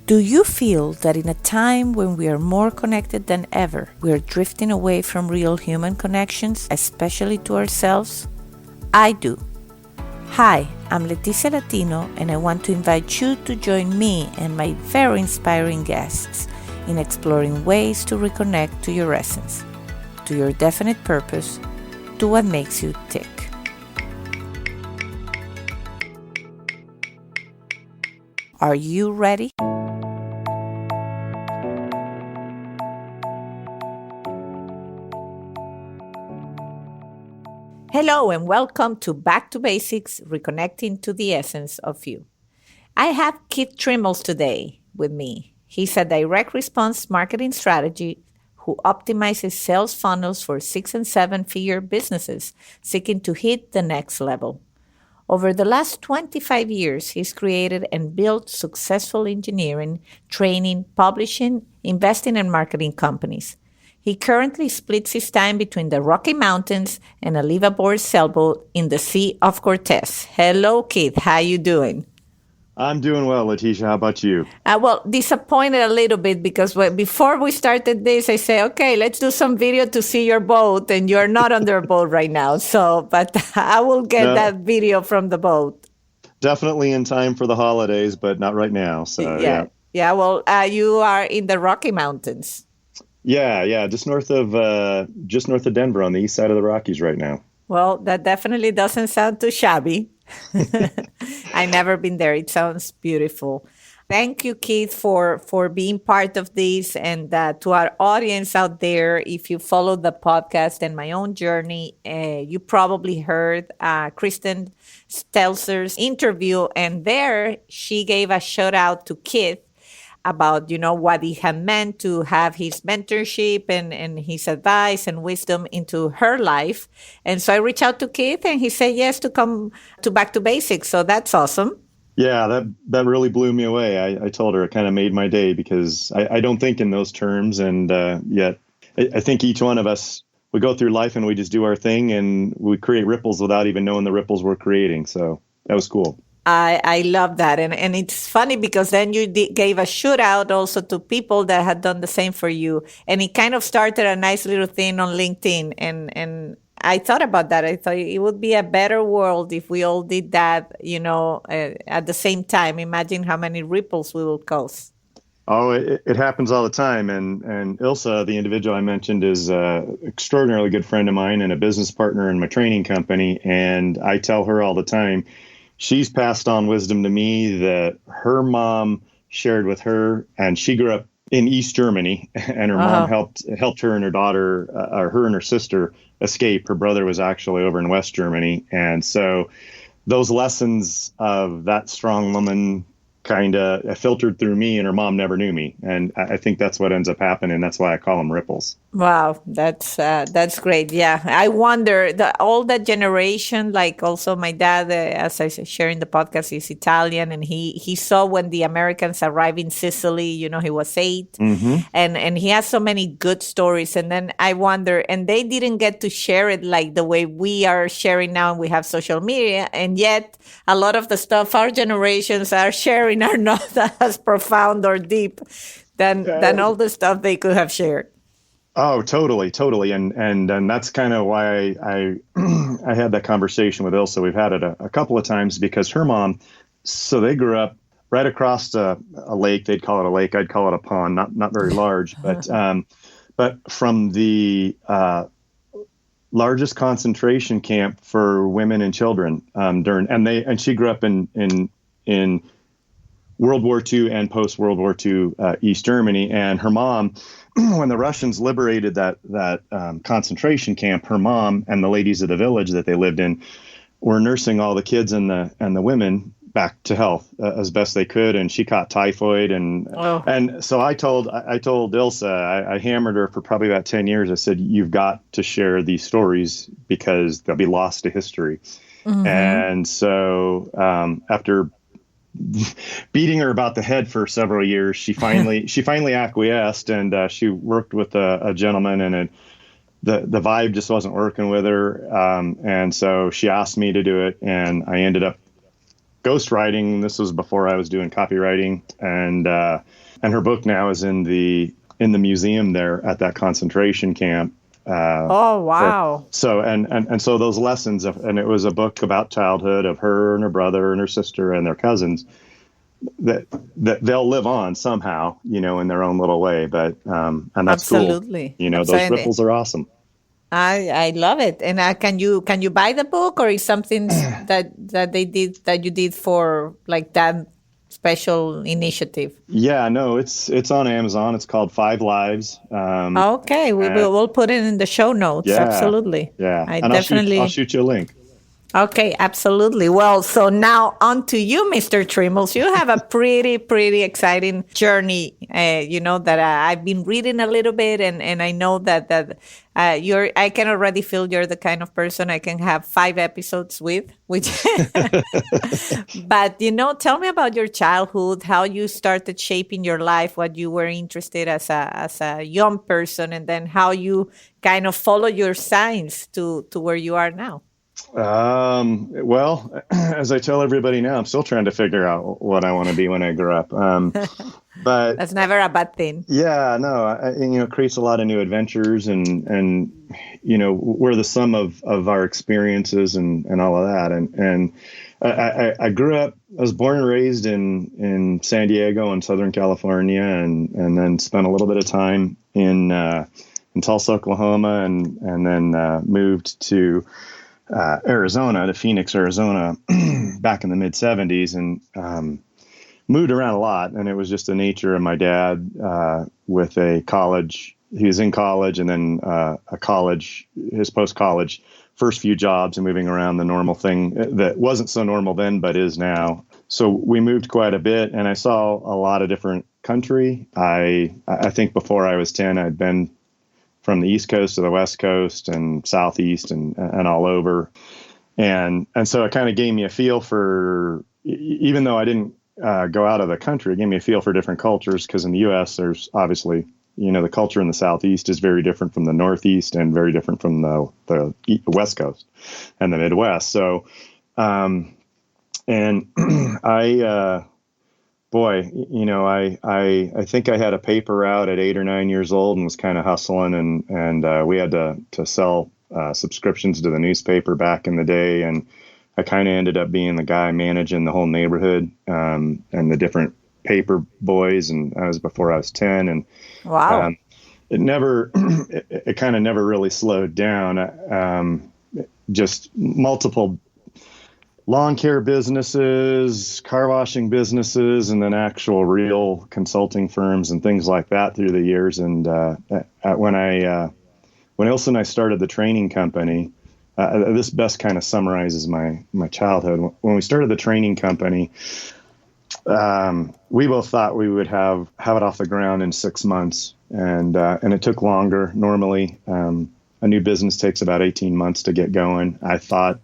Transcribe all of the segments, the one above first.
Do you feel that in a time when we are more connected than ever, we are drifting away from real human connections, especially to ourselves? I do. Hi, I'm Leticia Latino, and I want to invite you to join me and my very inspiring guests in exploring ways to reconnect to your essence, to your definite purpose, to what makes you tick. Are you ready? Hello and welcome to Back to Basics, Reconnecting to the Essence of You. I have Keith Trimels today with me. He's a direct response marketing strategist who optimizes sales funnels for 6- and 7-figure businesses seeking to hit the next level. Over the last 25 years, he's created and built successful engineering, training, publishing, investing, and marketing companies. He currently splits his time between the Rocky Mountains and a liveaboard sailboat in the Sea of Cortez. Hello, Keith. How you doing? I'm doing well, Leticia. How about you? Well, disappointed a little bit because before we started this, I said, okay, let's do some video to see your boat, and you're not on their boat right now. But I will get that video from the boat. Definitely in time for the holidays, but not right now. So yeah. Well, you are in the Rocky Mountains. Yeah, just north of Denver on the east side of the Rockies right now. Well, that definitely doesn't sound too shabby. I've never been there. It sounds beautiful. Thank you, Keith, for being part of this. And to our audience out there, if you follow the podcast and my own journey, you probably heard Kristen Stelzer's interview. And there she gave a shout out to Keith about, what it had meant to have his mentorship and his advice and wisdom into her life. And so I reached out to Keith and he said yes to come to Back to Basics. So that's awesome. Yeah, that really blew me away. I told her it kind of made my day because I don't think in those terms. And yet I think each one of us, we go through life and we just do our thing and we create ripples without even knowing the ripples we're creating. So that was cool. I love that. And it's funny because then you gave a shout out also to people that had done the same for you. And it kind of started a nice little thing on LinkedIn. And I thought about that. I thought it would be a better world if we all did that, at the same time. Imagine how many ripples we will cause. Oh, it happens all the time. And Ilsa, the individual I mentioned, is an extraordinarily good friend of mine and a business partner in my training company. And I tell her all the time, she's passed on wisdom to me that her mom shared with her, and she grew up in East Germany, and her mom helped her and her daughter, or her and her sister, escape. Her brother was actually over in West Germany, and so those lessons of that strong woman kind of filtered through me, and her mom never knew me, and I think that's what ends up happening. That's why I call them ripples. Wow, that's great. Yeah, I wonder all that generation. Like also my dad, as I share in the podcast, is Italian, and he saw when the Americans arrived in Sicily. He was 8, and he has so many good stories. And then I wonder, and they didn't get to share it like the way we are sharing now, and we have social media, and yet a lot of the stuff our generations are sharing are not as profound or deep than all the stuff they could have shared. Oh, totally. And that's kind of why I had that conversation with Ilsa. We've had it a couple of times because her mom, so they grew up right across a lake. They'd call it a lake. I'd call it a pond, not very large, but from the largest concentration camp for women and children and she grew up in World War II and post World War II East Germany. And her mom, when the Russians liberated that concentration camp, her mom and the ladies of the village that they lived in were nursing all the kids and the women back to health as best they could. And she caught typhoid. And so I told Ilsa, I hammered her for probably about 10 years. I said, you've got to share these stories because they'll be lost to history. And so after beating her about the head for several years, she finally acquiesced, and she worked with a gentleman, and the vibe just wasn't working with her, and so she asked me to do it, and I ended up ghostwriting. This was before I was doing copywriting, and her book now is in the museum there at that concentration camp. Oh, For wow. so and so those lessons and it was a book about childhood of her and her brother and her sister and their cousins that they'll live on somehow, in their own little way. But and that's cool. Absolutely. Those Absolutely. ripples are awesome. I love it. And can you buy the book, or is something that you did for like that special initiative? Yeah, no, it's on Amazon. It's called Five Lives. Okay, Uh, we'll put it in the show notes. yeah, Absolutely. yeah, I and I'll definitely. shoot you a link. Okay, absolutely. Well, so now on to you, Mr. Trimels. You have a pretty exciting journey. That I've been reading a little bit, and I know that you're. I can already feel you're the kind of person I can have 5 episodes with. Which, but tell me about your childhood, how you started shaping your life, what you were interested as a young person, and then how you kind of follow your signs to where you are now. Well, as I tell everybody now, I'm still trying to figure out what I want to be when I grow up. But That's never a bad thing. yeah, no, it creates a lot of new adventures and we're the sum of our experiences and all of that. And I grew up, I was born and raised in San Diego in Southern California and then spent a little bit of time in Tulsa, Oklahoma, and then moved to Arizona, to Phoenix, Arizona, back in the mid 70s, and moved around a lot. And it was just the nature of my dad with a college. He was in college and then his post-college first few jobs and moving around, the normal thing that wasn't so normal then, but is now. So we moved quite a bit, and I saw a lot of different country. I think before I was 10, I'd been from the East Coast to the West Coast and Southeast and all over. And so it kind of gave me a feel for, even though I didn't go out of the country, it gave me a feel for different cultures, because in the U.S. there's obviously, the culture in the Southeast is very different from the Northeast and very different from the West Coast and the Midwest. So, and I think I had a paper out at 8 or 9 years old and was kind of hustling, and we had to sell subscriptions to the newspaper back in the day, and I kind of ended up being the guy managing the whole neighborhood and the different paper boys, and I was before I was 10, and Wow. it never, it kind of never really slowed down. Just multiple lawn care businesses, car washing businesses, and then actual real consulting firms and things like that through the years. And when Ilse and I started the training company, this best kind of summarizes my childhood. When we started the training company, we both thought we would have it off the ground in 6 months, and it took longer. Normally, a new business takes about 18 months to get going. I thought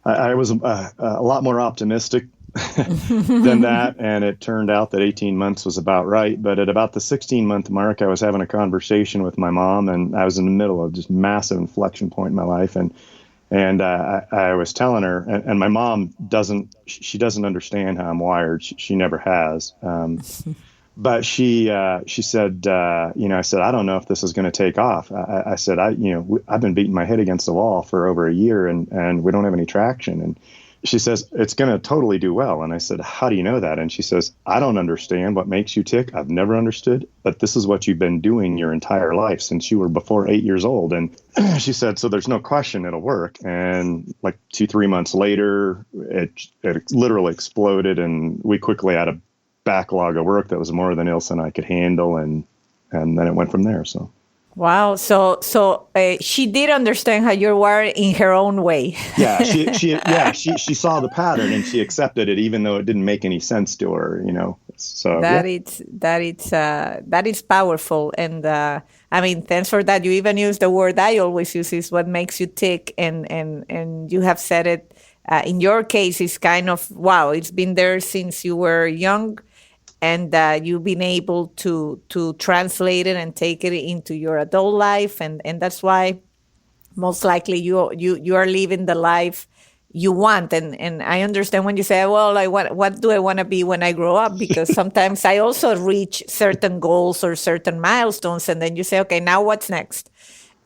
I was a lot more optimistic than that, and it turned out that 18 months was about right. But at about the 16-month mark, I was having a conversation with my mom, and I was in the middle of just massive inflection point in my life, and I was telling her, and my mom doesn't understand how I'm wired. She never has. But she said, I said, I don't know if this is going to take off. I said, I've been beating my head against the wall for over a year, and we don't have any traction. And she says, it's going to totally do well. And I said, how do you know that? And she says, I don't understand what makes you tick. I've never understood, but this is what you've been doing your entire life since you were before 8 years old. And she said, so there's no question it'll work. And like 2-3 months later, it literally exploded, and we quickly had a backlog of work that was more than Ilse and I could handle. And then it went from there. So. Wow. So she did understand how you're wired in her own way. Yeah, she saw the pattern and she accepted it, even though it didn't make any sense to her, So That yeah. that is powerful, and I mean, thanks for that. You even use the word I always use, is what makes you tick, and you have said it. In your case, it's kind of wow. It's been there since you were young, and you've been able to translate it and take it into your adult life, and that's why most likely you are living the life you want. And I understand when you say, well, what do I want to be when I grow up? Because sometimes I also reach certain goals or certain milestones, and then you say, okay, now what's next?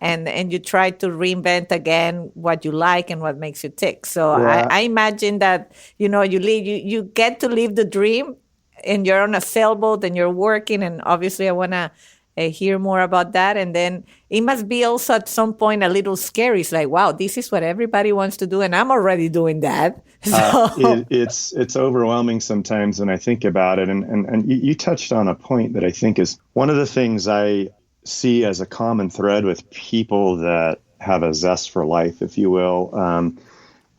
And you try to reinvent again what you like and what makes you tick. So Yeah. I imagine that, you get to live the dream, and you're on a sailboat and you're working. And obviously I want to hear more about that. And then it must be also at some point a little scary. It's like, wow, this is what everybody wants to do, and I'm already doing that. So It's overwhelming sometimes when I think about it. And you touched on a point that I think is one of the things I see as a common thread with people that have a zest for life, if you will.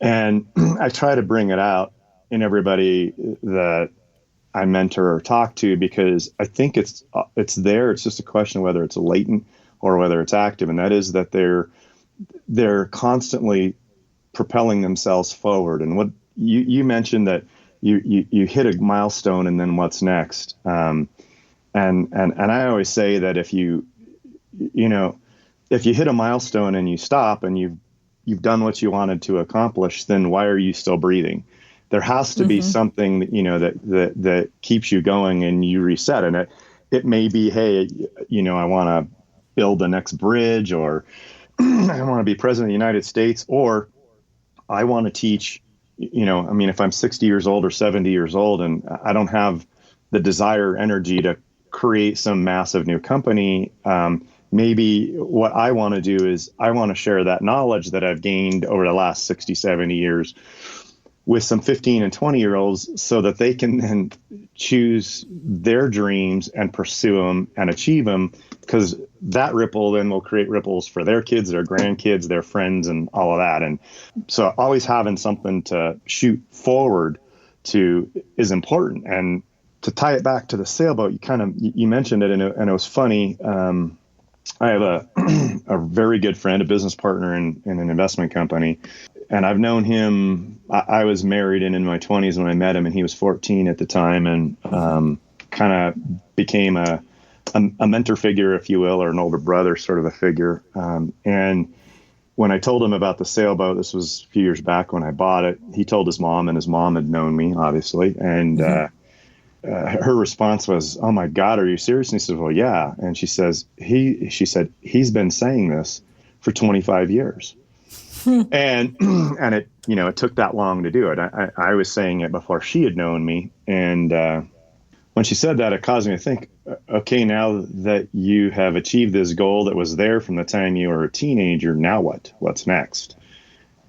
And I try to bring it out in everybody that I mentor or talk to, because I think it's there. It's just a question of whether it's latent or whether it's active. And that is that they're constantly propelling themselves forward. And what you mentioned, that you hit a milestone and then what's next. And I always say that if you hit a milestone and you stop and you've done what you wanted to accomplish, then why are you still breathing? There has to be something that keeps you going, and you reset. And it may be, hey, I want to build the next bridge, or I want to be president of the United States, or I want to teach. If I'm 60 years old or 70 years old and I don't have the desire or energy to create some massive new company, maybe what I want to do is I want to share that knowledge that I've gained over the last 60, 70 years with some 15 and 20-year-olds, so that they can then choose their dreams and pursue them and achieve them, because that ripple then will create ripples for their kids, their grandkids, their friends, and all of that. And so always having something to shoot forward to is important. And to tie it back to the sailboat, you mentioned it, and it was funny. I have a very good friend, a business partner in an investment company. And I've known him. I was married and in my 20s when I met him, and he was 14 at the time, and kind of became a mentor figure, if you will, or an older brother sort of a figure. And when I told him about the sailboat, this was a few years back when I bought it, he told his mom, and his mom had known me, obviously. And her response was, "Oh my God, are you serious?" And he said, "Well, yeah." And she said, he's been saying this for 25 years. And it took that long to do it. I was saying it before she had known me. And when she said that, it caused me to think, okay, now that you have achieved this goal that was there from the time you were a teenager, now what's next?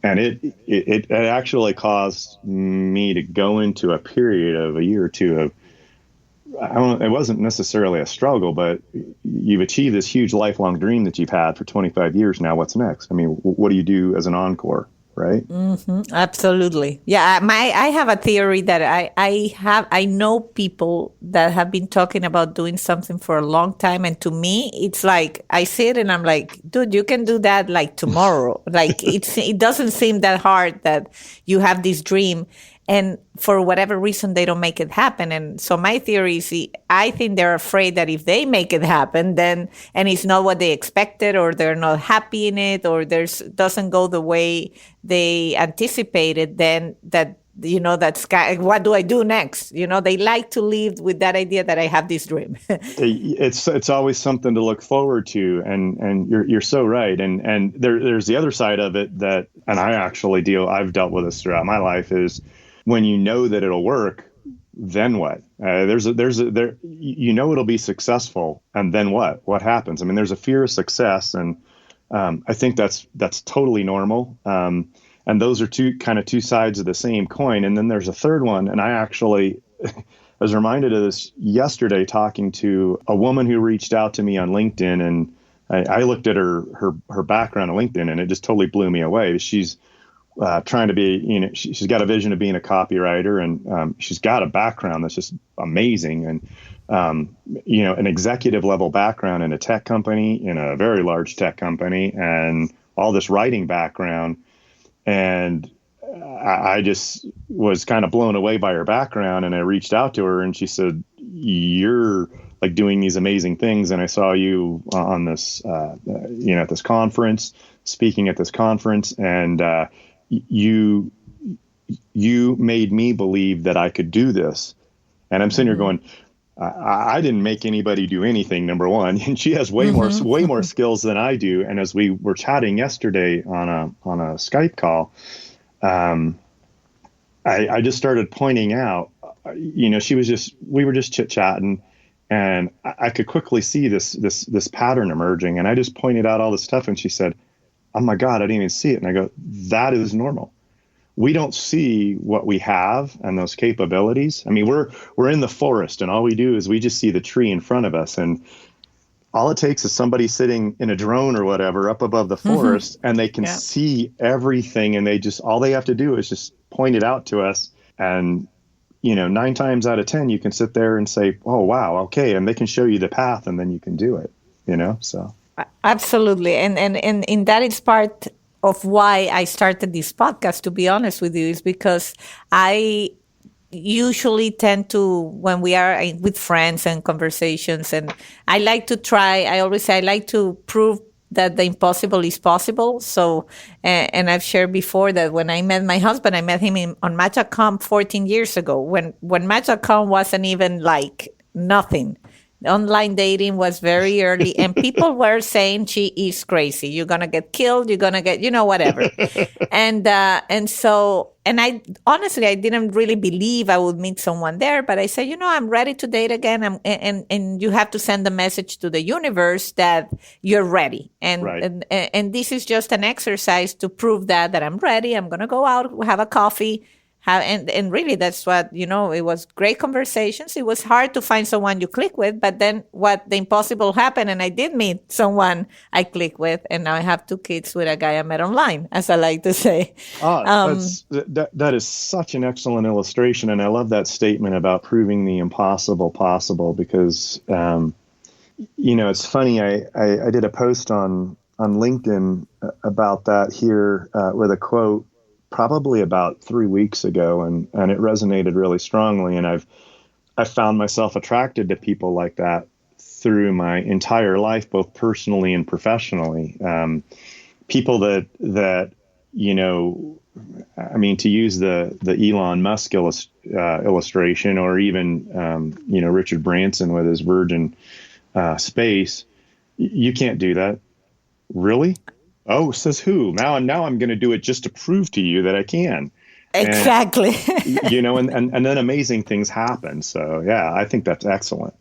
And it actually caused me to go into a period of a year or two of, it wasn't necessarily a struggle, but you've achieved this huge lifelong dream that you've had for 25 years. Now what's next? I mean, what do you do as an encore, right? Absolutely. Yeah, I have a theory that I know people that have been talking about doing something for a long time, and to me it's like I see it and I'm like, dude, you can do that like tomorrow. Like it doesn't seem that hard that you have this dream, and for whatever reason they don't make it happen. And so my theory is, I think they're afraid that if they make it happen, then, and it's not what they expected, or they're not happy in it, or doesn't go the way they anticipated, then that's what do I do next? They like to live with that idea that I have this dream. It's always something to look forward to, and you're so right. And there's the other side of it that, and I've dealt with this throughout my life, is when you know that it'll work, then what? It'll be successful, and then what happens? I mean, there's a fear of success, and I think that's totally normal. And those are two sides of the same coin. And then there's a third one. And I actually was reminded of this yesterday, talking to a woman who reached out to me on LinkedIn. And I looked at her background on LinkedIn, and it just totally blew me away. She's trying to be, she's got a vision of being a copywriter, and she's got a background that's just amazing. And, an executive level background in a tech company, in a very large tech company, and all this writing background. And I just was kind of blown away by her background. And I reached out to her, and she said, "You're like doing these amazing things. And I saw you on this, at this conference, speaking at this conference. And you you made me believe that I could do this. And I'm sitting here going, I didn't make anybody do anything, number one. And she has way more skills than I do. And as we were chatting yesterday on a Skype call, I just started pointing out, we were just chit chatting, and I could quickly see this pattern emerging. And I just pointed out all this stuff, and she said, "Oh my God, I didn't even see it." And I go, "That is normal. We don't see what we have and those capabilities. I mean, we're in the forest, and all we do is we just see the tree in front of us. And all it takes is somebody sitting in a drone or whatever up above the forest, and they can see everything. And all they have to do is just point it out to us. And, 9 times out of 10, you can sit there and say, oh, wow, okay. And they can show you the path, and then you can do it, so. Absolutely. And that is part of why I started this podcast, to be honest with you, is because I usually tend to, when we are with friends and conversations, and I always say I like to prove that the impossible is possible. So, and I've shared before that when I met my husband, I met him on Match.com 14 years ago, when Match.com wasn't even like nothing. Online dating was very early, and people were saying she is crazy. You're gonna get killed. You're gonna get, whatever. And I honestly, I didn't really believe I would meet someone there. But I said, I'm ready to date again. And you have to send a message to the universe that you're ready. And right. and this is just an exercise to prove that I'm ready. I'm gonna go out, have a coffee. And really, that's what, it was great conversations. It was hard to find someone you click with, but then the impossible happened, and I did meet someone I click with, and now I have 2 kids with a guy I met online, as I like to say. That is such an excellent illustration, and I love that statement about proving the impossible possible, because, it's funny, I did a post on LinkedIn about that here with a quote, probably about 3 weeks ago, and it resonated really strongly. And I've found myself attracted to people like that through my entire life, both personally and professionally. People that to use the Elon Musk illustration, or even Richard Branson with his Virgin Space, you can't do that. Really? Oh, says who? Now I'm going to do it just to prove to you that I can. Exactly. And then amazing things happen. So, yeah, I think that's excellent.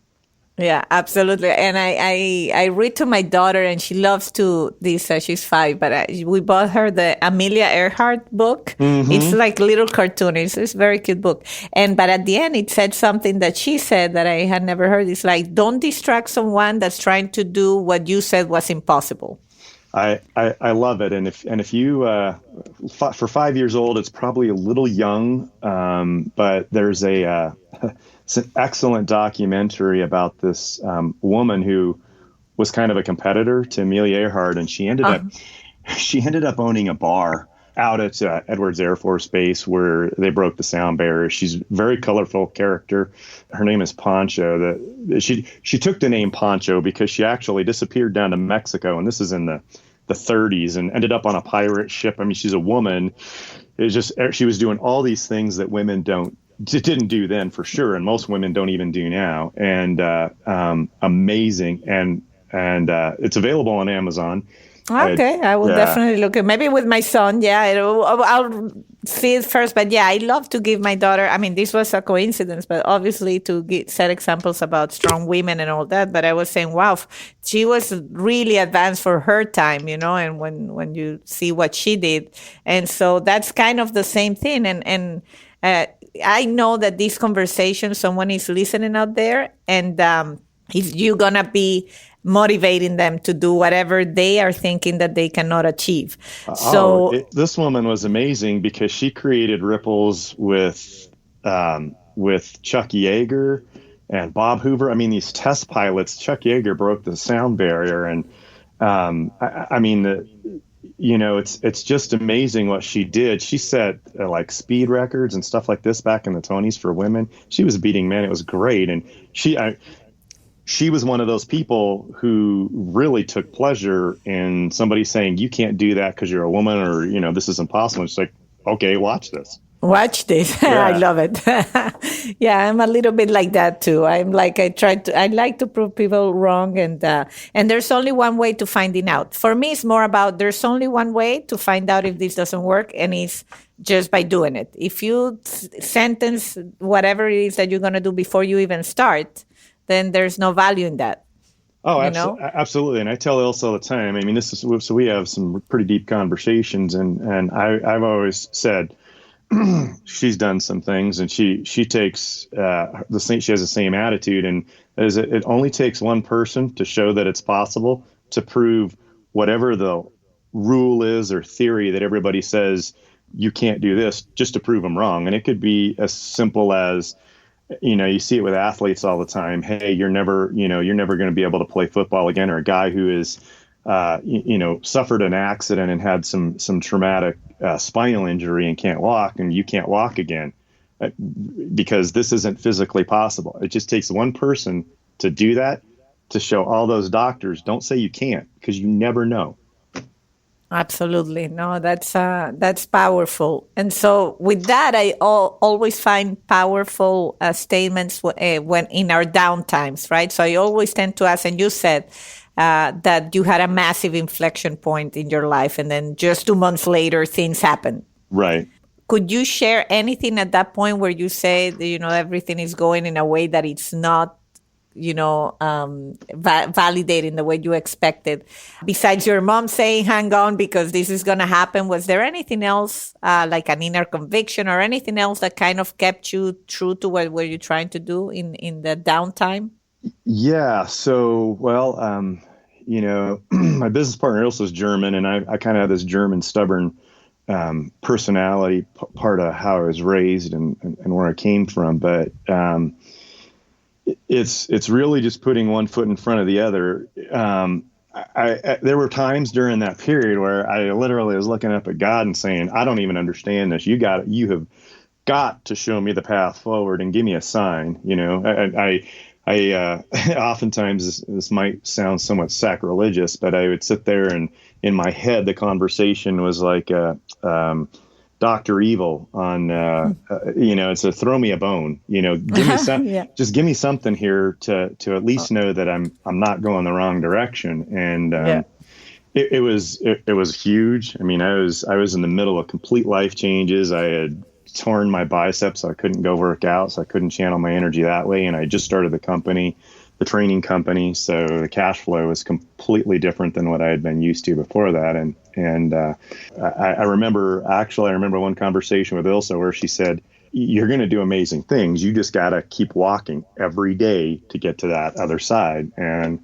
Yeah, absolutely. And I read to my daughter, and she loves this. She's 5, but we bought her the Amelia Earhart book. Mm-hmm. It's like little cartoon. It's a very cute book. But at the end, it said something that she said that I had never heard. It's like, don't distract someone that's trying to do what you said was impossible. I love it. And if you, for 5 years old, it's probably a little young, but there's it's an excellent documentary about this woman who was kind of a competitor to Amelia Earhart, and she ended up owning a bar out at Edwards Air Force Base where they broke the sound barrier. She's a very colorful character. Her name is Poncho. She took the name Poncho because she actually disappeared down to Mexico, and this is in the 30s, and ended up on a pirate ship. I mean, she's a woman. It's just, she was doing all these things that women didn't do then, for sure, and most women don't even do now. And amazing, and it's available on Amazon. Okay, I will definitely look at maybe with my son. Yeah, I'll see it first. But yeah, I love to give my daughter. I mean, this was a coincidence, but obviously to set examples about strong women and all that. But I was saying, wow, she was really advanced for her time, and when you see what she did. And so that's kind of the same thing. And I know that this conversation, someone is listening out there, and if you're going to be motivating them to do whatever they are thinking that they cannot achieve. This woman was amazing because she created ripples with Chuck Yeager and Bob Hoover. I mean, these test pilots, Chuck Yeager broke the sound barrier, and it's just amazing what she did. She set like speed records and stuff like this back in the 20s for women. She was beating men. It was great, and she was one of those people who really took pleasure in somebody saying, you can't do that because you're a woman, or, this is impossible. It's like, okay, watch this. Watch this. I Yeah. love it. Yeah, I'm a little bit like that too. I'm like I like to prove people wrong, and there's only one way to finding out. For me, it's more about there's only one way to find out if this doesn't work, and it's just by doing it. If you sentence whatever it is that you're gonna do before you even start, then there's no value in that. Oh, You know. absolutely. And I tell Ilse all the time. I mean, this is so we have some pretty deep conversations, and I've always said she's done some things, and she takes the same. She has the same attitude, and is it only takes one person to show that it's possible to prove whatever the rule is or theory that everybody says you can't do this, just to prove them wrong. And it could be as simple as, you see it with athletes all the time. Hey, you're never going to be able to play football again. Or a guy who is, suffered an accident and had some traumatic spinal injury and can't walk, and you can't walk again because this isn't physically possible. It just takes one person to do that, to show all those doctors, don't say you can't, because you never know. Absolutely. No, that's powerful. And so with that, I always find powerful statements when in our downtimes, right? So I always tend to ask, and you said that you had a massive inflection point in your life, and then just 2 months later, things happen. Right. Could you share anything at that point where you say, that, everything is going in a way that it's not validating the way you expected? Besides your mom saying, hang on, because this is going to happen, was there anything else, like an inner conviction or anything else that kind of kept you true to what were you trying to do in the downtime? Yeah. So, well, my business partner Ilse is German, and I kind of have this German stubborn personality, part of how I was raised and where I came from. But it's really just putting one foot in front of the other. There were times during that period where I literally was looking up at God and saying, I don't even understand this. You have got to show me the path forward and give me a sign. I oftentimes, this might sound somewhat sacrilegious, but I would sit there and in my head, the conversation was like, Dr. Evil on, it's a throw me a bone, give me some, Yeah. just give me something here to at least know that I'm not going the wrong direction. And, Yeah. it was huge. I mean, I was in the middle of complete life changes. I had torn my biceps, so I couldn't go work out, so I couldn't channel my energy that way. And I just started the training company, so the cash flow was completely different than what I had been used to before that. And I remember one conversation with Ilse where she said, "You're going to do amazing things. You just got to keep walking every day to get to that other side." And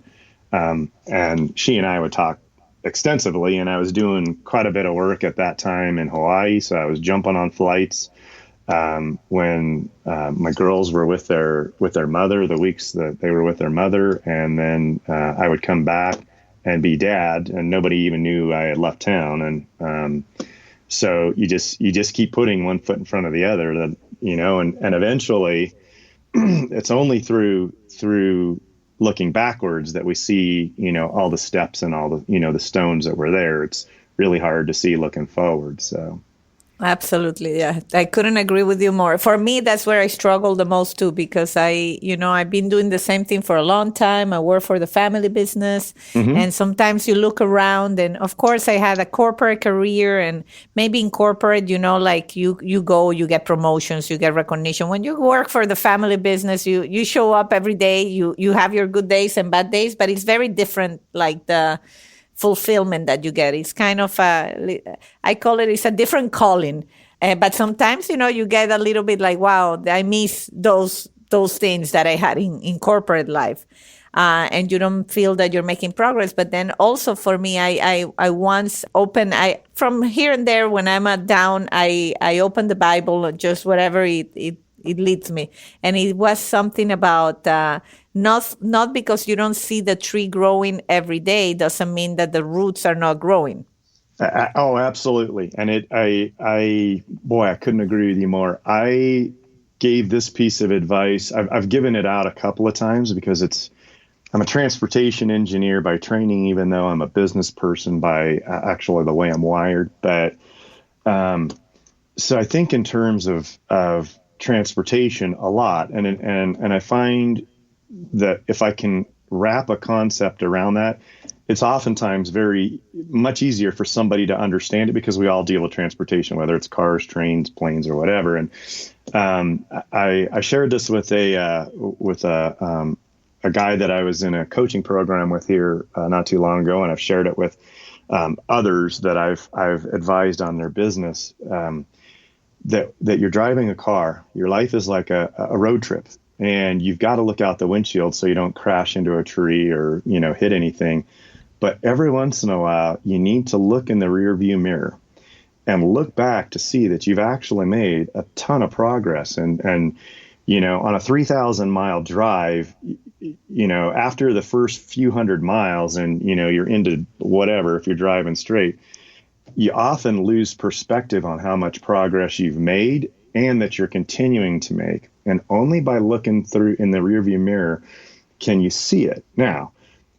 she and I would talk extensively, and I was doing quite a bit of work at that time in Hawaii, so I was jumping on flights when my girls were with their mother, the weeks that they were with their mother, and then I would come back and be dad, and nobody even knew I had left town. And so you just keep putting one foot in front of the other, and eventually it's only through looking backwards that we see, all the steps and all the, the stones that were there. It's really hard to see looking forward. So. Absolutely. Yeah. I couldn't agree with you more. For me, that's where I struggle the most too, because I've been doing the same thing for a long time. I work for the family business. Mm-hmm. And sometimes you look around, and of course I had a corporate career, and maybe in corporate, like you go, you get promotions, you get recognition. When you work for the family business, you show up every day, you have your good days and bad days, but it's very different, like the fulfillment that you get. It's kind of I call it's a different calling. But sometimes, you get a little bit like, wow, I miss those things that I had in corporate life. And you don't feel that you're making progress. But then also for me, I once from here and there, when I'm down, I open the Bible, just whatever it leads me. And it was something about not because you don't see the tree growing every day doesn't mean that the roots are not growing. Oh, absolutely. And I couldn't agree with you more. I gave this piece of advice. I've given it out a couple of times because I'm a transportation engineer by training, even though I'm a business person by actually the way I'm wired. But So I think in terms of transportation a lot, and I find that if I can wrap a concept around that, it's oftentimes very much easier for somebody to understand it because we all deal with transportation, whether it's cars, trains, planes, or whatever. And I shared this with a guy that I was in a coaching program with here not too long ago, and I've shared it with others that I've advised on their business. That you're driving a car, your life is like a road trip, and you've got to look out the windshield so you don't crash into a tree or, hit anything. But every once in a while, you need to look in the rear view mirror and look back to see that you've actually made a ton of progress. And on a 3,000-mile drive, after the first few hundred miles and, you're into whatever, if you're driving straight, you often lose perspective on how much progress you've made and that you're continuing to make. And only by looking through in the rearview mirror can you see it. Now,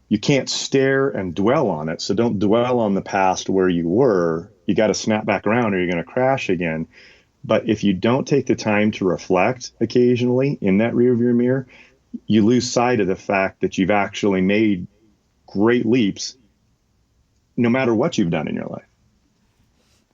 you can't stare and dwell on it. So don't dwell on the past where you were. You got to snap back around or you're going to crash again. But if you don't take the time to reflect occasionally in that rearview mirror, you lose sight of the fact that you've actually made great leaps no matter what you've done in your life.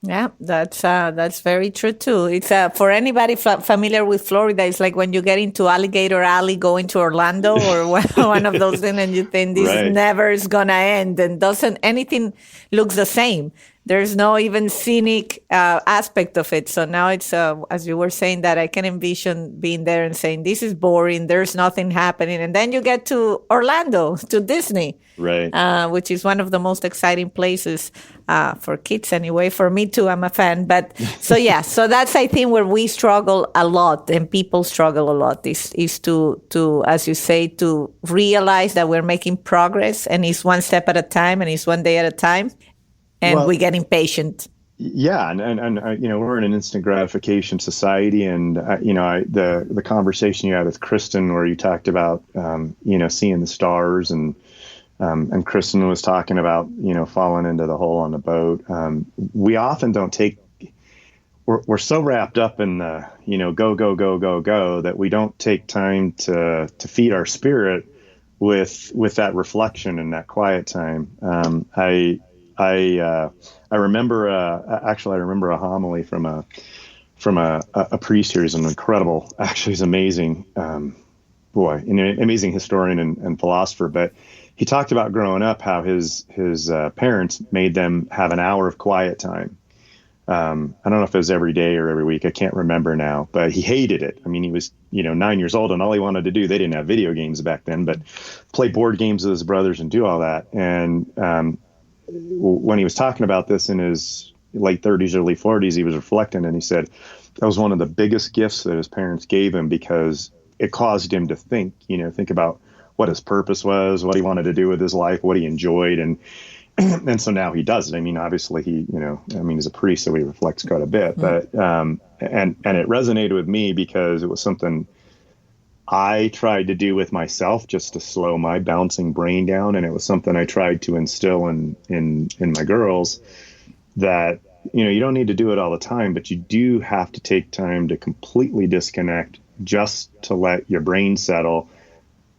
Yeah, that's very true too. It's for anybody familiar with Florida, it's like when you get into Alligator Alley going to Orlando or one of those things, and you think this Right. never is gonna end, and doesn't anything looks the same. There's no even scenic aspect of it. So now it's as you were saying that I can envision being there and saying this is boring. There's nothing happening, and then you get to Orlando, to Disney, Right. which is one of the most exciting places for kids anyway. For me too, I'm a fan. But so yeah, so that's I think where we struggle a lot, and people struggle a lot is to as you say, to realize that we're making progress, and it's one step at a time, and it's one day at a time, and we get impatient. Yeah, and we're in an instant gratification society, and the conversation you had with Kristen where you talked about seeing the stars, and Kristen was talking about falling into the hole on the boat. We often don't take. We're so wrapped up in the go go go go go that we don't take time to feed our spirit with that reflection and that quiet time. I remember I remember a homily from a priest here. He's an incredible, actually he's amazing, an amazing historian and philosopher. But he talked about growing up how his parents made them have an hour of quiet time. I don't know if it was every day or every week. I can't remember now, but he hated it. I mean, he was 9 years old, and all he wanted to do, they didn't have video games back then, but play board games with his brothers and do all that. And when he was talking about this in his late 30s, early 40s, he was reflecting, and he said that was one of the biggest gifts that his parents gave him, because it caused him to think about what his purpose was, what he wanted to do with his life, what he enjoyed. And so now he does it. I mean, obviously he's a priest, so he reflects quite a bit, but, and it resonated with me because it was something I tried to do with myself just to slow my bouncing brain down. And it was something I tried to instill in my girls, that, you don't need to do it all the time, but you do have to take time to completely disconnect just to let your brain settle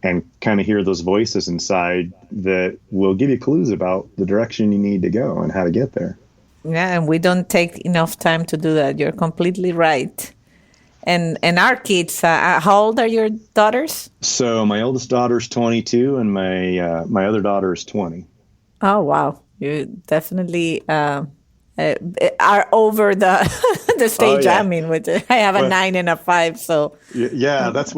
and kind of hear those voices inside that will give you clues about the direction you need to go and how to get there. Yeah, and we don't take enough time to do that. You're completely right. And our kids, how old are your daughters? So my oldest daughter's 22, and my other daughter is 20. Oh, wow. You definitely are over the stage. Yeah. I mean, I have a 9 and a 5, so yeah, this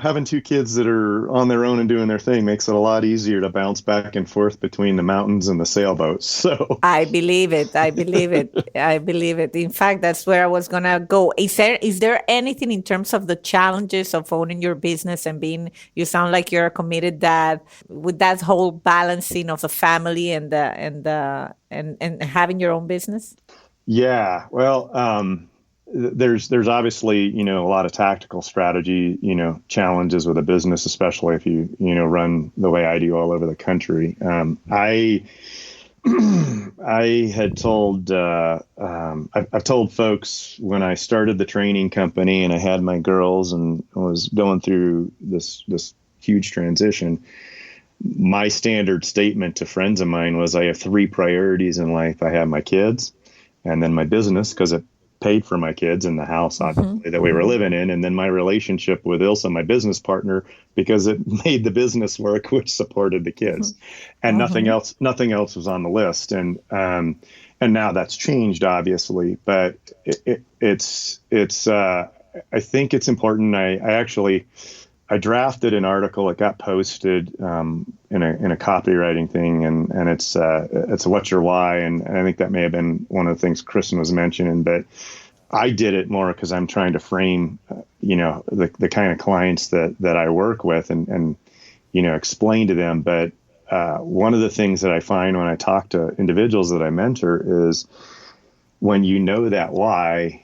having two kids that are on their own and doing their thing makes it a lot easier to bounce back and forth between the mountains and the sailboats. So I believe it. I believe it. In fact, that's where I was gonna go. Is there anything in terms of the challenges of owning your business and you sound like you're a committed dad, with that whole balancing of the family and having your own business? Yeah, well, there's obviously, a lot of tactical strategy, challenges with a business, especially if you run the way I do all over the country. I I had told I've told folks when I started the training company and I had my girls and was going through this huge transition. My standard statement to friends of mine was I have three priorities in life. I have my kids, and then my business because it paid for my kids and the house Mm-hmm. obviously that we were living in, and then my relationship with Ilsa, my business partner, because it made the business work, which supported the kids, and Mm-hmm. nothing else was on the list. And now that's changed obviously, but it's I think it's important. I actually I drafted an article. It got posted in a copywriting thing, and it's what's your why, and I think that may have been one of the things Kristen was mentioning. But I did it more because I'm trying to frame, the kind of clients that I work with, and explain to them. But one of the things that I find when I talk to individuals that I mentor is when you know that why.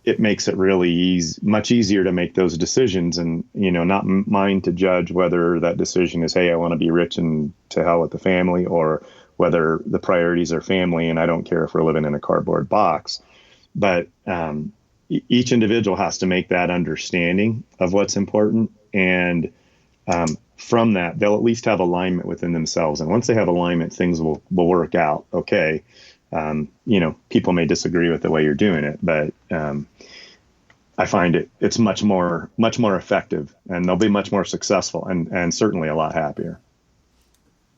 It makes it really much easier to make those decisions, and not mine to judge whether that decision is, hey, I want to be rich and to hell with the family, or whether the priorities are family and I don't care if we're living in a cardboard box. But each individual has to make that understanding of what's important, and from that they'll at least have alignment within themselves, and once they have alignment, things will work out okay. People may disagree with the way you're doing it, but I find it's much more effective, and they'll be much more successful, and certainly a lot happier.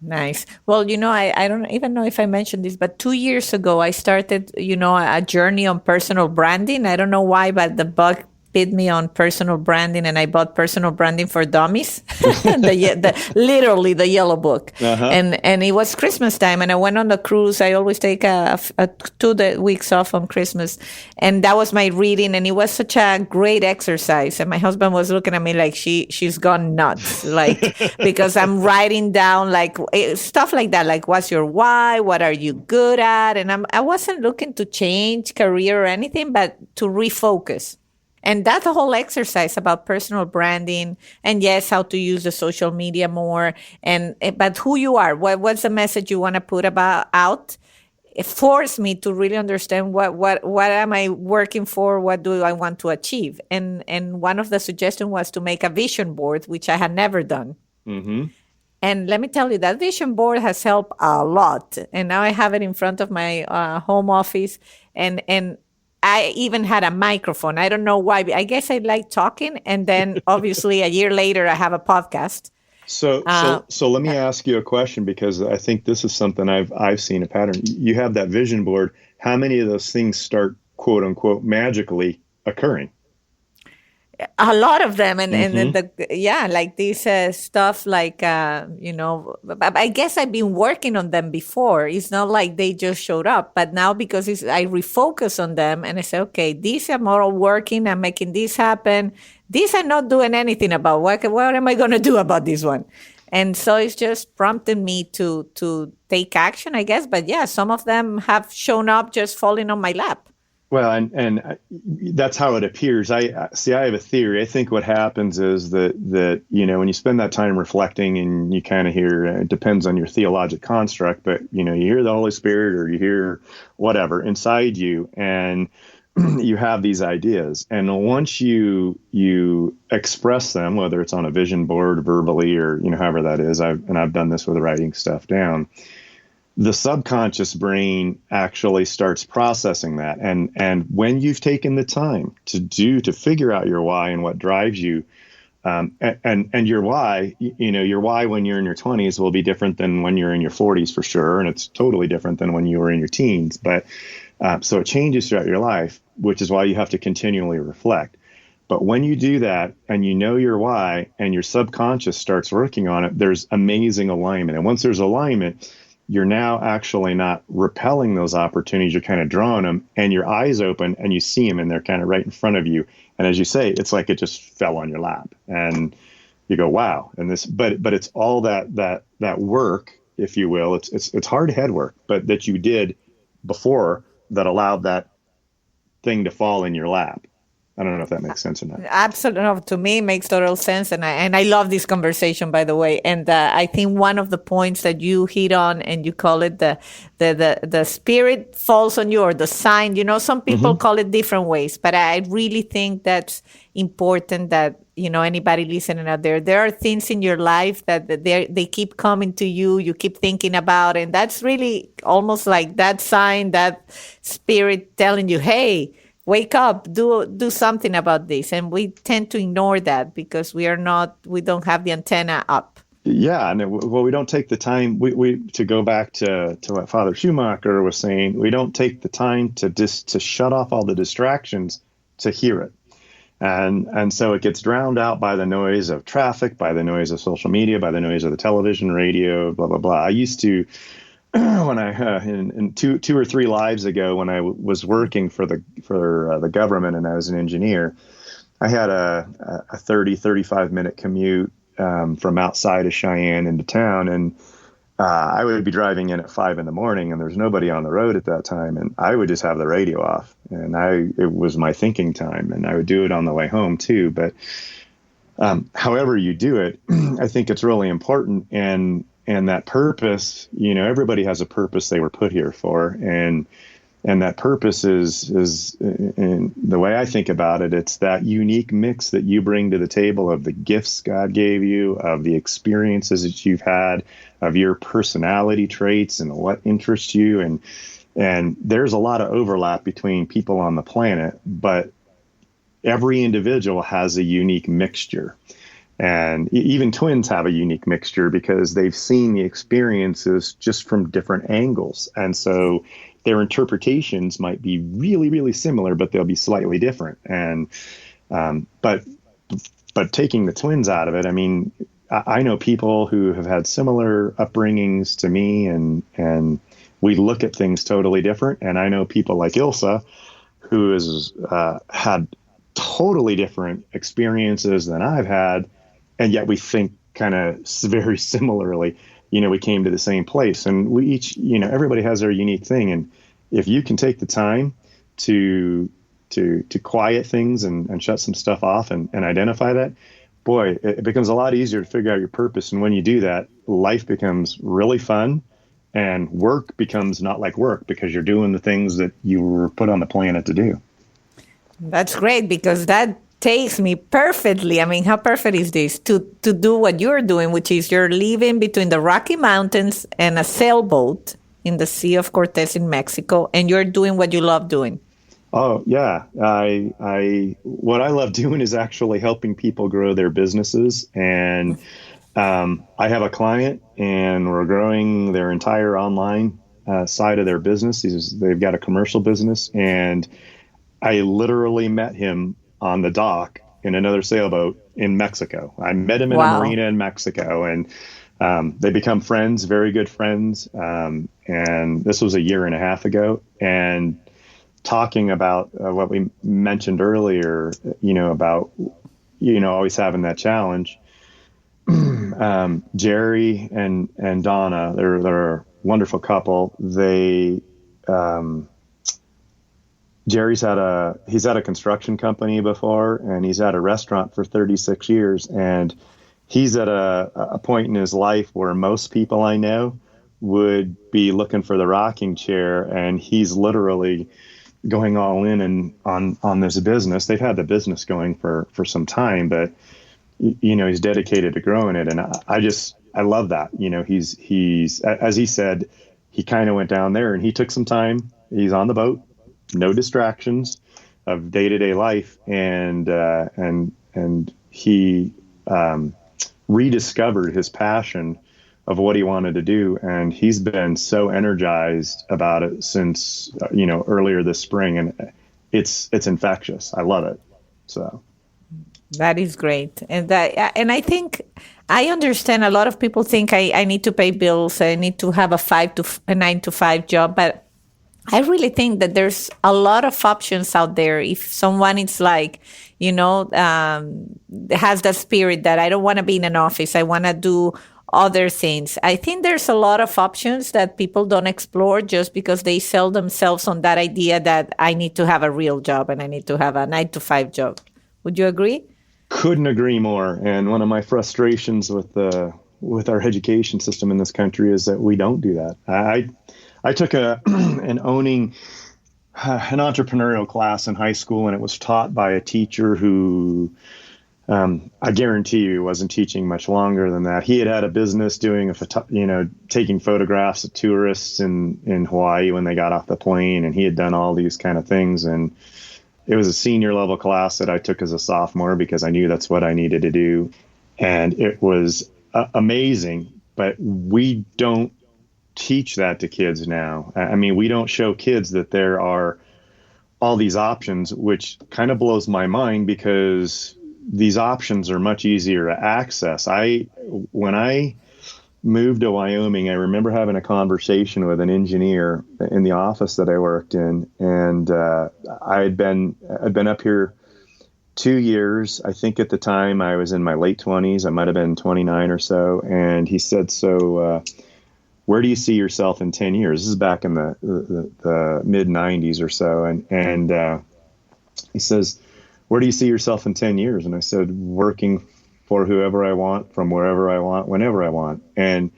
Nice. Well, I don't even know if I mentioned this, but 2 years ago, I started, a journey on personal branding. I don't know why, but the bug bit me on personal branding, and I bought Personal Branding for Dummies, literally the yellow book. Uh-huh. And it was Christmas time, and I went on the cruise. I always take a 2 weeks off on Christmas, and that was my reading, and it was such a great exercise. And my husband was looking at me like she's gone nuts, like because I'm writing down like stuff like that, like what's your why, what are you good at, and I wasn't looking to change career or anything, but to refocus. And that's a whole exercise about personal branding, and yes, how to use the social media more, and but who you are, what's the message you want to put about out. It forced me to really understand what am I working for, what do I want to achieve, and one of the suggestions was to make a vision board, which I had never done. Mm-hmm. And let me tell you, that vision board has helped a lot. And now I have it in front of my home office, and I even had a microphone. I don't know why. I guess I like talking, and then obviously a year later I have a podcast. So, Uh, so, so let me ask you a question, because I think this is something I've seen a pattern. You have that vision board. How many of those things start, quote unquote, magically occurring? a lot of them, and then Mm-hmm. like this stuff, like but I guess I've been working on them before. It's not like they just showed up, but now because I refocus on them, and I say, okay, these are more working, I'm making this happen, these are not doing anything about. What am I going to do about this one? And so it's just prompted me to take action, I guess. But yeah, some of them have shown up just falling on my lap. Well, and that's how it appears. I see. I have a theory. I think what happens is that when you spend that time reflecting, and you kind of hear, it depends on your theologic construct, but you hear the Holy Spirit, or you hear whatever inside you, and you have these ideas, and once you express them, whether it's on a vision board verbally, or however that is, I've done this with writing stuff down, the subconscious brain actually starts processing that. And when you've taken the time to figure out your why and what drives you, and your why, your why when you're in your 20s will be different than when you're in your 40s, for sure. And it's totally different than when you were in your teens. But so it changes throughout your life, which is why you have to continually reflect. But when you do that, and your why, and your subconscious starts working on it, there's amazing alignment. And once there's alignment, you're now actually not repelling those opportunities. You're kind of drawing them, and your eyes open, and you see them, and they're kind of right in front of you. And as you say, it's like it just fell on your lap, and you go, wow. And but it's all that work, if you will. It's hard head work, but that you did before, that allowed that thing to fall in your lap. I don't know if that makes sense or not. Absolutely. No, to me, it makes total sense. And I love this conversation, by the way. And I think one of the points that you hit on, and you call it the spirit falls on you, or the sign, some people call it different ways, but I really think that's important, that, anybody listening out there are things in your life that they keep coming to you, you keep thinking about, and that's really almost like that sign, that spirit telling you, hey, wake up, do something about this. And we tend to ignore that because we don't have the antenna up. Yeah, and we don't take the time. We to go back to what Father Schumacher was saying. We don't take the time to shut off all the distractions to hear it, and so it gets drowned out by the noise of traffic, by the noise of social media, by the noise of the television, radio, blah blah blah. I used to, when I in two or three lives ago, when I was working for the government and I was an engineer, I had a 35 minute commute from outside of Cheyenne into town, and I would be driving in at 5 a.m. and there's nobody on the road at that time, and I would just have the radio off, and it was my thinking time, and I would do it on the way home too. But however you do it, I think it's really important, and that purpose, everybody has a purpose they were put here for, and that purpose is in the way I think about it, it's that unique mix that you bring to the table of the gifts God gave you, of the experiences that you've had, of your personality traits and what interests you. And there's a lot of overlap between people on the planet, but every individual has a unique mixture. And even twins have a unique mixture because they've seen the experiences just from different angles. And so their interpretations might be really, really similar, but they'll be slightly different. And but taking the twins out of it, I mean, I know people who have had similar upbringings to me, and we look at things totally different. And I know people like Ilsa, who has had totally different experiences than I've had, and yet we think kind of very similarly. We came to the same place, and we each, everybody has their unique thing. And if you can take the time to quiet things and shut some stuff off and identify that, boy, it becomes a lot easier to figure out your purpose. And when you do that, life becomes really fun, and work becomes not like work because you're doing the things that you were put on the planet to do. That's great, because that takes me perfectly. I mean, how perfect is this to do what you're doing, which is you're living between the Rocky Mountains and a sailboat in the Sea of Cortez in Mexico, and you're doing what you love doing. Oh yeah, what I love doing is actually helping people grow their businesses, and I have a client, and we're growing their entire online side of their business. They've got a commercial business, and I literally met him on the dock in another sailboat in Mexico. I met him in a marina in Mexico, and they become friends, very good friends. And this was a year and a half ago. And talking about what we mentioned earlier, about, always having that challenge. Jerry and Donna, they're a wonderful couple. Jerry's he's had a construction company before, and he's had a restaurant for 36 years. And he's at a point in his life where most people I know would be looking for the rocking chair, and he's literally going all in and on this business. They've had the business going for some time, but he's dedicated to growing it. And I love that. He's as he said, he kind of went down there and he took some time. He's on the boat, no distractions of day-to-day life, and he rediscovered his passion of what he wanted to do, and he's been so energized about it since earlier this spring, and it's infectious. I love it. So that is great. And I think I understand a lot of people think I need to pay bills, I need to have a 9 to 5 job, but I really think that there's a lot of options out there. If someone is like, has that spirit that I don't want to be in an office, I want to do other things. I think there's a lot of options that people don't explore just because they sell themselves on that idea that I need to have a real job and I need to have a 9 to 5 job. Would you agree? Couldn't agree more. And one of my frustrations with our education system in this country is that we don't do that. I took an entrepreneurial class in high school, and it was taught by a teacher who, I guarantee you, wasn't teaching much longer than that. He had a business doing taking photographs of tourists in Hawaii when they got off the plane, and he had done all these kind of things. And it was a senior level class that I took as a sophomore because I knew that's what I needed to do, and it was amazing. But we don't teach that to kids now. I mean, we don't show kids that there are all these options, which kind of blows my mind because these options are much easier to access. When I moved to Wyoming, I remember having a conversation with an engineer in the office that I worked in, and I'd been up here 2 years. I think at the time I was in my late 20s. I might have been 29 or so. And he said, so where do you see yourself in 10 years? This is back in the mid 90s or so. And he says, where do you see yourself in 10 years? And I said, working for whoever I want, from wherever I want, whenever I want. And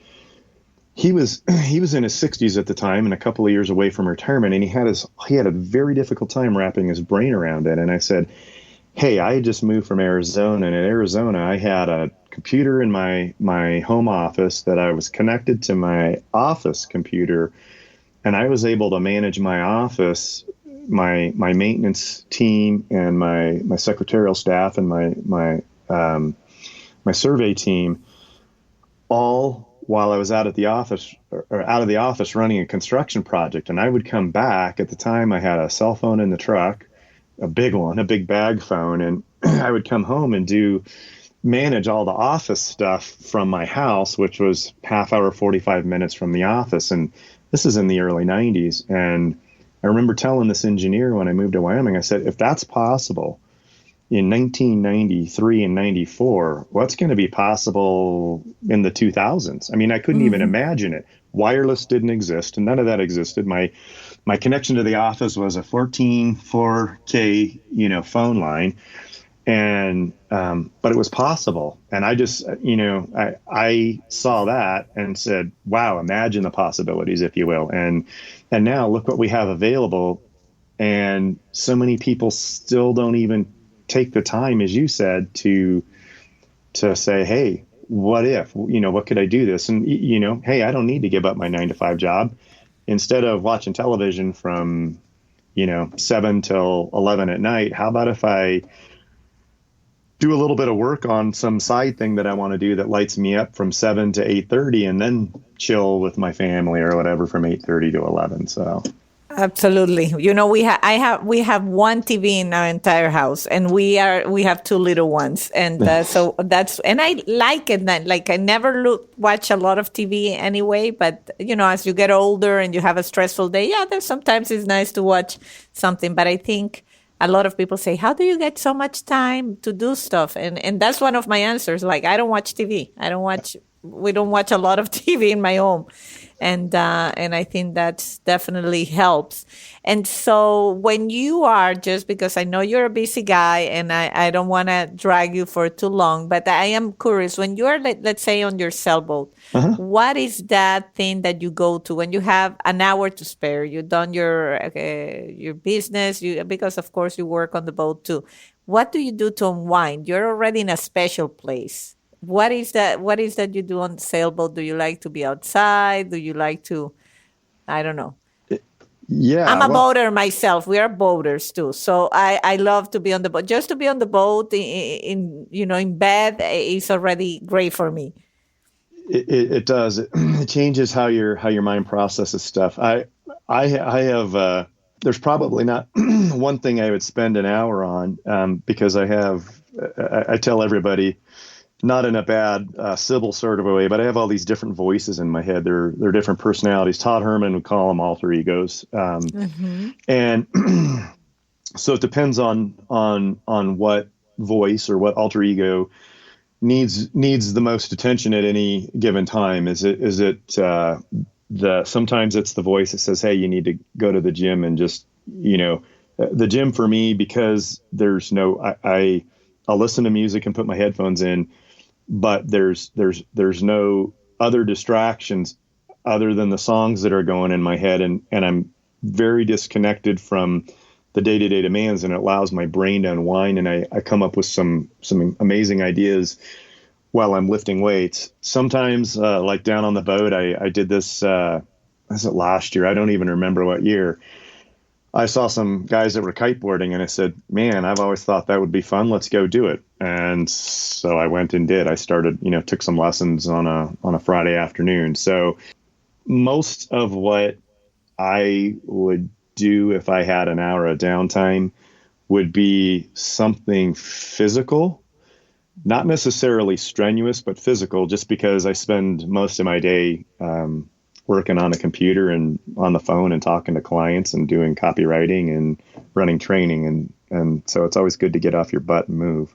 he was in his 60s at the time and a couple of years away from retirement. And he had a very difficult time wrapping his brain around it. And I said, hey, I had just moved from Arizona, and in Arizona, I had a computer in my home office that I was connected to my office computer, and I was able to manage my office, my maintenance team, and my secretarial staff, and my survey team, all while I was out of the office running a construction project. And I would come back. At the time, I had a cell phone in the truck, a big one, a big bag phone. And I would come home and manage all the office stuff from my house, which was half hour, 45 minutes from the office. And this is in the early 90s. And I remember telling this engineer when I moved to Wyoming, I said, if that's possible in 1993 and 94, what's going to be possible in the 2000s? I mean, I couldn't even imagine it. Wireless didn't exist, and none of that existed. My connection to the office was a 4K, phone line, and but it was possible. And I just, I saw that and said, wow, imagine the possibilities, if you will. And now look what we have available. And so many people still don't even take the time, as you said, to say, hey, what if, what could I do this? And, hey, I don't need to give up my 9 to 5 job. Instead of watching television from, 7 till 11 at night, how about if I do a little bit of work on some side thing that I want to do that lights me up from 7 to 8:30 and then chill with my family or whatever from 8:30 to 11. So. Absolutely. We have one TV in our entire house, and we have two little ones, and so and I like it. Like I never watch a lot of TV anyway, but as you get older and you have a stressful day, there's sometimes it's nice to watch something. But I think a lot of people say, how do you get so much time to do stuff? And that's one of my answers. Like, I don't watch TV. We don't watch a lot of TV in my home. And I think that definitely helps. And so when you are, just because I know you're a busy guy and I don't want to drag you for too long, but I am curious, when you're, let's say, on your sailboat, what is that thing that you go to when you have an hour to spare? You've done your business, because of course you work on the boat too. What do you do to unwind? You're already in a special place. What is that you do on the sailboat? Do you like to be outside? Do you like to, I don't know. Yeah. I'm a boater myself. We are boaters too. So I love to be on the boat. Just to be on the boat in bed is already great for me. It does. It changes how your mind processes stuff. I have, there's probably not one thing I would spend an hour on, because I tell everybody, not in a bad civil sort of a way, but I have all these different voices in my head. They're different personalities. Todd Herman would call them alter egos. And so it depends on what voice or what alter ego needs the most attention at any given time? Is it the sometimes it's the voice that says, hey, you need to go to the gym, and just, the gym for me, because there's no, I'll listen to music and put my headphones in, but there's no other distractions other than the songs that are going in my head. And I'm very disconnected from the day-to-day demands, and it allows my brain to unwind. And I come up with some amazing ideas while I'm lifting weights. Sometimes, like down on the boat, I did this, was it last year? I don't even remember what year. I saw some guys that were kiteboarding, and I said, man, I've always thought that would be fun. Let's go do it. And so I went and did. I started, took some lessons on a Friday afternoon. So most of what I would do if I had an hour of downtime would be something physical, not necessarily strenuous, but physical, just because I spend most of my day working on a computer and on the phone and talking to clients and doing copywriting and running training. And so it's always good to get off your butt and move.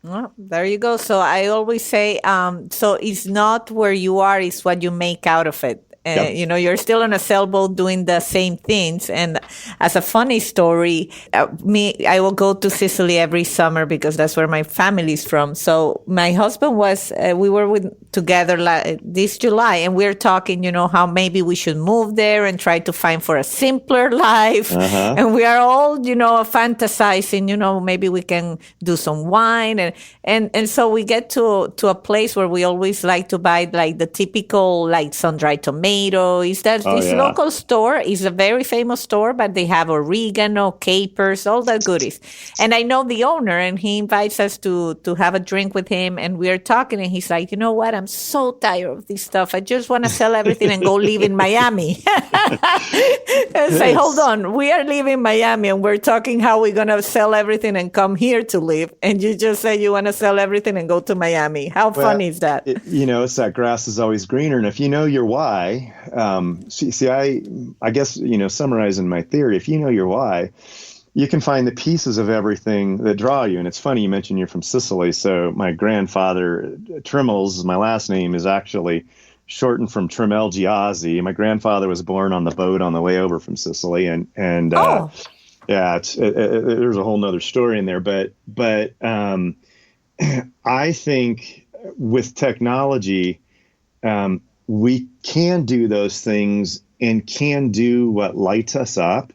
Well, there you go. So I always say, so it's not where you are, it's what you make out of it. Yep. You're still on a sailboat doing the same things. And as a funny story, I will go to Sicily every summer because that's where my family's from. So my husband we were together this July, and we're talking, how maybe we should move there and try to find for a simpler life. Uh-huh. And we are all, fantasizing, maybe we can do some wine. And so we get to a place where we always like to buy like the typical, like sun-dried tomatoes. Local store is a very famous store, but they have oregano, capers, all the goodies. And I know the owner, and he invites us to have a drink with him. And we're talking, and he's like, you know what? I'm so tired of this stuff. I just want to sell everything and go live in Miami. And say, hold on, we are leaving Miami, and we're talking how we're going to sell everything and come here to live. And you just say you want to sell everything and go to Miami. How funny is that? It's that grass is always greener. And if you know your why, I guess, summarizing my theory, if you know your why, you can find the pieces of everything that draw you. And it's funny, you mentioned you're from Sicily. So my grandfather, Trimels, my last name, is actually shortened from Trimelgiazzi. My grandfather was born on the boat on the way over from Sicily. Yeah, there's a whole nother story in there. But I think with technology, we can do those things and can do what lights us up,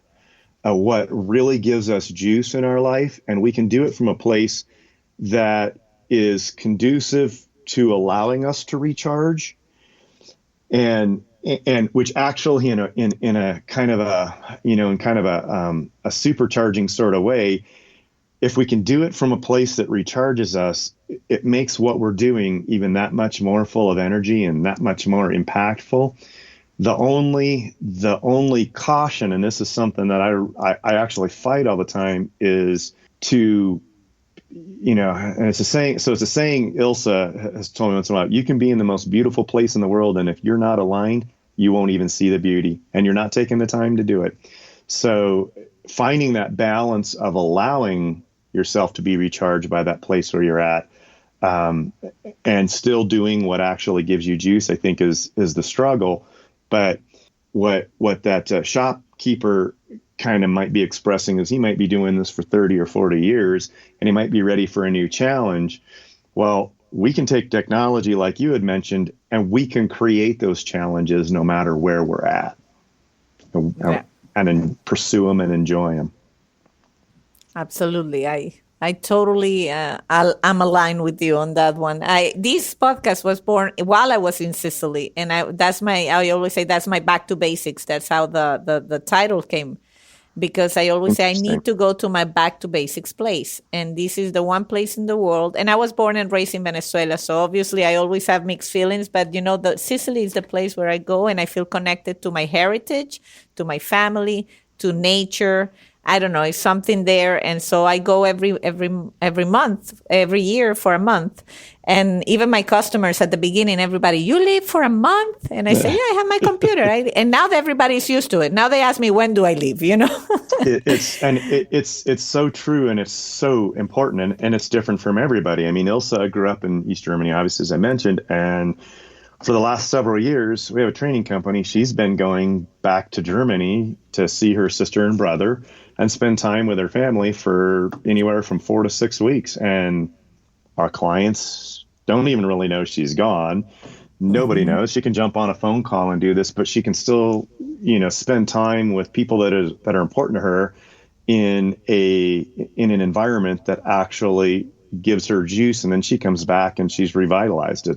what really gives us juice in our life. And we can do it from a place that is conducive to allowing us to recharge, and which actually in a kind of a supercharging sort of way, if we can do it from a place that recharges us, it makes what we're doing even that much more full of energy and that much more impactful. The only caution, and this is something that I actually fight all the time, is to, and it's a saying. So it's a saying Ilsa has told me once in a while: you can be in the most beautiful place in the world, and if you're not aligned, you won't even see the beauty, and you're not taking the time to do it. So finding that balance of allowing yourself to be recharged by that place where you're at, and still doing what actually gives you juice, I think is the struggle. But what that shopkeeper kind of might be expressing is he might be doing this for 30 or 40 years, and he might be ready for a new challenge. Well, we can take technology like you had mentioned, and we can create those challenges no matter where we're at, and then pursue them and enjoy them. Absolutely. I totally, I'm aligned with you on that one. This podcast was born while I was in Sicily, and I always say that's my back to basics. That's how the title came, because I always say I need to go to my back to basics place. And this is the one place in the world. And I was born and raised in Venezuela. So obviously I always have mixed feelings, but Sicily is the place where I go and I feel connected to my heritage, to my family, to nature. I don't know, it's something there. And so I go every month, every year for a month. And even my customers at the beginning, everybody, you leave for a month? And I say, yeah, I have my computer. And now everybody's used to it. Now they ask me, when do I leave? It's so true, and it's so important, and it's different from everybody. I mean, Ilsa grew up in East Germany, obviously, as I mentioned, and for the last several years, we have a training company. She's been going back to Germany to see her sister and brother and spend time with her family for anywhere from 4 to 6 weeks. And our clients don't even really know she's gone. Nobody Mm-hmm. knows. She can jump on a phone call and do this, but she can still, spend time with people that are important to her in an environment that actually gives her juice, and then she comes back and she's revitalized.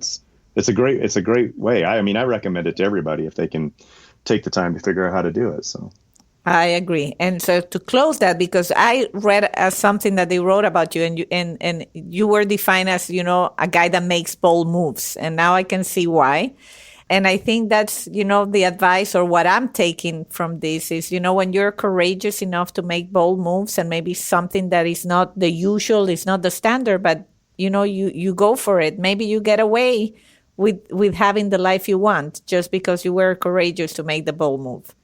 It's a great way. I mean, I recommend it to everybody if they can take the time to figure out how to do it. So I agree. And so to close that, because I read something that they wrote about you, and you were defined as, a guy that makes bold moves. And now I can see why. And I think that's, the advice, or what I'm taking from this is, when you're courageous enough to make bold moves, and maybe something that is not the usual, is not the standard, but, you go for it. Maybe you get away with having the life you want just because you were courageous to make the bold move.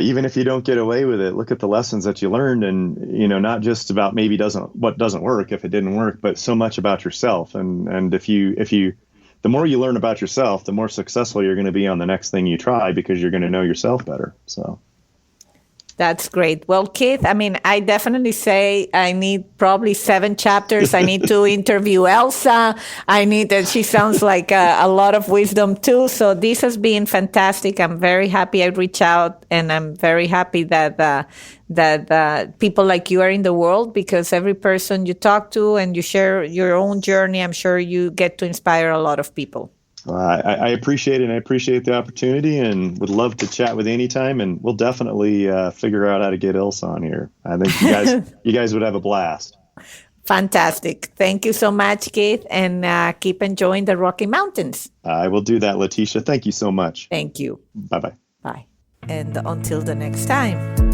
even if you don't get away with it, look at the lessons that you learned, and not just about maybe what doesn't work if it didn't work, but so much about yourself. And if you the more you learn about yourself, the more successful you're going to be on the next thing you try, because you're going to know yourself better. So That's great. Well, Keith, I mean, I definitely say I need probably 7 chapters. I need to interview Elsa. I need that. She sounds like a lot of wisdom too. So this has been fantastic. I'm very happy I reached out, and I'm very happy that people like you are in the world, because every person you talk to and you share your own journey, I'm sure you get to inspire a lot of people. I appreciate it, and I appreciate the opportunity, and would love to chat with you anytime. And we'll definitely figure out how to get Ilsa on here. I think you guys would have a blast. Fantastic. Thank you so much, Keith, and keep enjoying the Rocky Mountains. I will do that, Leticia. Thank you so much. Thank you. Bye bye. Bye. And until the next time.